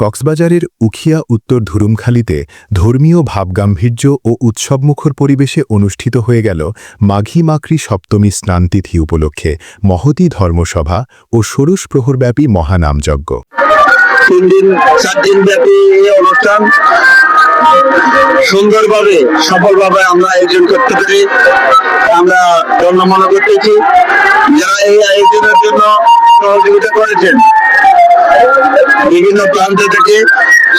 কক্সবাজারের উখিয়া উত্তর ধুরুমখালীতে ধর্মীয় ভাবগাম্ভীর্য ও উৎসবমুখর পরিবেশে অনুষ্ঠিত হয়ে গেল মাঘী মাকড়ি সপ্তমী স্নানতিথি উপলক্ষে মহতী ধর্মসভা ও ষোড়শ প্রহরব্যাপী মহানামযজ্ঞ। 3 দিন 4 দিন ব্যাপী এই অনুষ্ঠান সুন্দরভাবে সফলভাবে আমরা আয়োজন করতে পেরে আমরা ধন্য মনে করতেছি। যারা এই আয়োজনের জন্য সহযোগিতা করেছেন বিভিন্ন প্রান্ত থেকে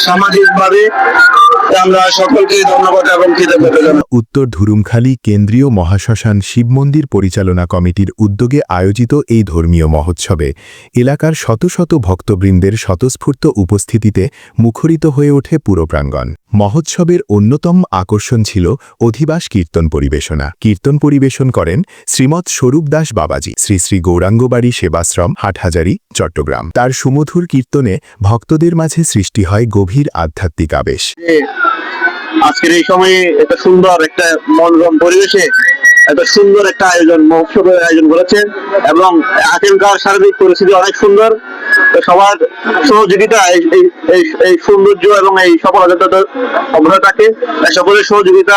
সামাজিকভাবে আমরা সকলকে ধন্যবাদ এবং কৃতজ্ঞতা জানাই। উত্তর ধুরুমখালী কেন্দ্রীয় মহাশ্মশান শিব মন্দির পরিচালনা কমিটির উদ্যোগে আয়োজিত এই ধর্মীয় মহোৎসবে এলাকার শত শত ভক্তবৃন্দের স্বতঃস্ফূর্ত উপস্থিতিতে মুখরিত হয়ে ওঠে পুরো প্রাঙ্গণ। মহোৎসবের অন্যতম আকর্ষণ ছিল অধিবাস কীর্তন পরিবেশনা। কীর্তন পরিবেশন করেন শ্রীমৎ স্বরূপ দাস বাবাজি, শ্রী শ্রী গৌরাঙ্গবাড়ি সেবাশ্রম, হাটহাজারী, চট্টগ্রাম। তার সুমধুর কীর্তনে ভক্তদের মাঝে সৃষ্টি হয় গভীর আধ্যাত্মিক আবেশ। আজকের এই সময়ে একটা সুন্দর একটা মনোরম পরিবেশে একটা সুন্দর একটা আয়োজন মহোৎসবের আয়োজন করেছেন এবং এখানকার সার্বিক পরিস্থিতি অনেক সুন্দর। সবার সহযোগিতা এই সৌন্দর্য এবং এই সফলতা অবস্থাটাকে সকলের সহযোগিতা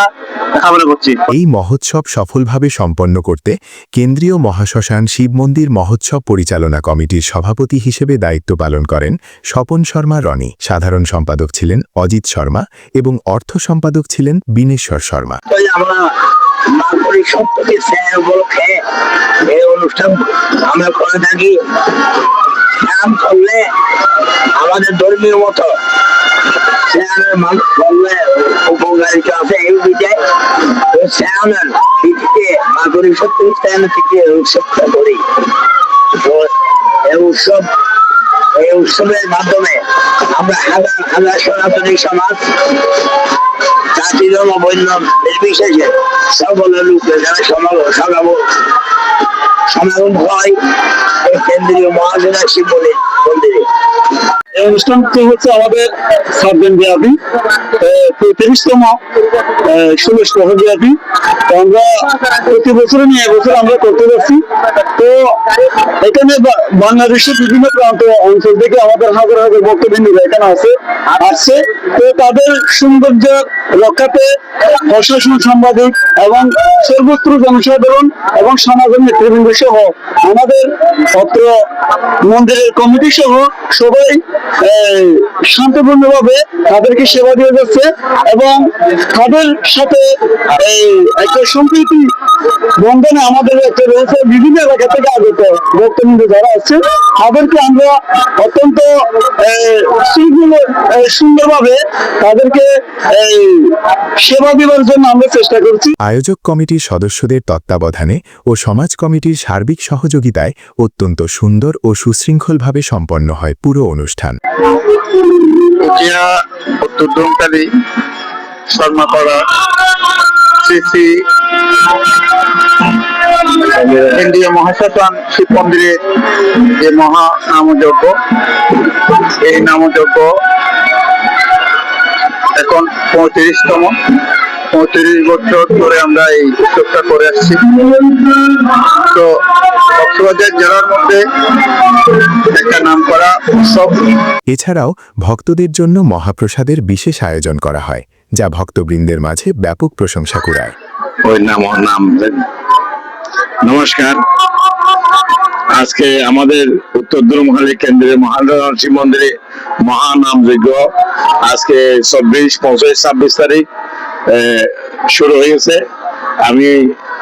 কামনা করছি। এই মহোৎসব সফলভাবে সম্পন্ন করতে কেন্দ্রীয় মহাশ্মশান শিব মন্দির মহোৎসব পরিচালনা কমিটির সভাপতি হিসেবে দায়িত্ব পালন করেন স্বপন শর্মা রনি। সাধারণ সম্পাদক ছিলেন অজিত শর্মা এবং অর্থ সম্পাদক ছিলেন বিনেশ্বর শর্মা। এই অনুষ্ঠান আমরা করে থাকি। নাম করলে আমাদের ধর্মীয় মতো মানুষ করলে উপকারিতা আছে। এই বিজয় মাগুরি সত্যি থেকে উৎসবটা করি। এই উৎসবের মাধ্যমে আমরা হাজার হাজার সনাতনী সমাজ জাতি ধর্ম বন্য নির্বিশেষে সকলের লোকের যারা সমাগম হয় এই কেন্দ্রীয় মহাজনা শিব মন্দিরে। এই অনুষ্ঠানটি হচ্ছে আমাদের 7 দিন ব্যাপী 33তম ষোড়শ প্রহরব্যাপী। আমরা প্রতি বছর নিয়ে এবছর আমরা করতে পারছি। তো এখানে বাংলাদেশের বিভিন্ন প্রান্ত অঞ্চল থেকে আমাদের হাজার হাজার ভক্তবৃন্দরা এখানে আসছে। তো তাদের সৌন্দর্য রক্ষাতে প্রশাসন, সাংবাদিক এবং সর্বত্র জনসাধারণ এবং সমাজের নেতৃবৃন্দ সহ আমাদের অত্র মন্দিরের কমিটি সহ সবাই শান্তপূর্ণভাবে তাদেরকে সেবা দিয়ে যাচ্ছে এবং তাদের সাথে একটা সম্প্রীতি বন্ধনে আমাদের একটা রয়েছে। বিভিন্ন এলাকা থেকে আগত ভক্তবৃন্দ যারা আছে তাদেরকে আমরা অত্যন্ত সুন্দরভাবে তাদেরকে সেবা দেওয়ার জন্য আমরা চেষ্টা করছি। আয়োজক কমিটির সদস্যদের তত্ত্বাবধানে ও সমাজ কমিটির সার্বিক সহযোগিতায় অত্যন্ত সুন্দর ও সুশৃঙ্খলভাবে সম্পন্ন হয় পুরো অনুষ্ঠান। উখিয়া উত্তর ধুরুমখালী শর্মাপাড়া শ্রী শ্রী কেন্দ্রীয় মহাশ্মশান শিব মন্দিরে যে মহা নামযজ্ঞ, এই নামযজ্ঞ এখন 35 বছর ধরে আমরা এই উৎসবটা করে আসছি। তো কক্সবাজার জেলার মধ্যে একটা নাম করা উৎসব। এছাড়াও ভক্তদের জন্য মহাপ্রসাদের বিশেষ আয়োজন করা হয়, যা ভক্তবৃন্দের মাঝে ব্যাপক প্রশংসা কুড়ায়। নমস্কার। আজকে আমাদের উত্তর ধুরুমখালী কেন্দ্রের মহাশ্মশান শিব মন্দিরে মহানামযজ্ঞ আজকে 24, 25, 26 তারিখ শুরু হয়েছে। আমি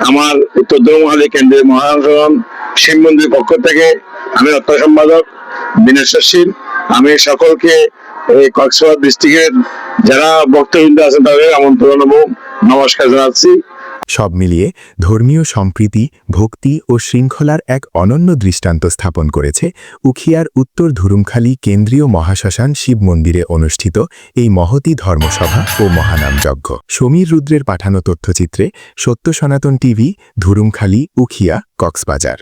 আমার উত্তর ধুরুমখালী কেন্দ্রের মহাশ্মশান শিব মন্দিরের পক্ষ থেকে আমি অর্থ সম্পাদক বিনেশ্বর শীল, আমি সকলকে এই কক্সবাজার ডিস্ট্রিক্টের যারা ভক্তবৃন্দ আছেন তাদের আমন্ত্রণ এবং নমস্কার জানাচ্ছি। সব মিলিয়ে ধর্মীয় সম্প্রীতি, ভক্তি ও শৃঙ্খলার এক অনন্য দৃষ্টান্ত স্থাপন করেছে উখিয়ার উত্তর ধুরুমখালী কেন্দ্রীয় মহাশ্মশান শিব মন্দিরে অনুষ্ঠিত এই মহতী ধর্মসভা ও মহানামযজ্ঞ। সমীর রুদ্রের পাঠানো তথ্যচিত্রে সত্য সনাতন টিভি, ধুরুমখালী, উখিয়া, কক্সবাজার।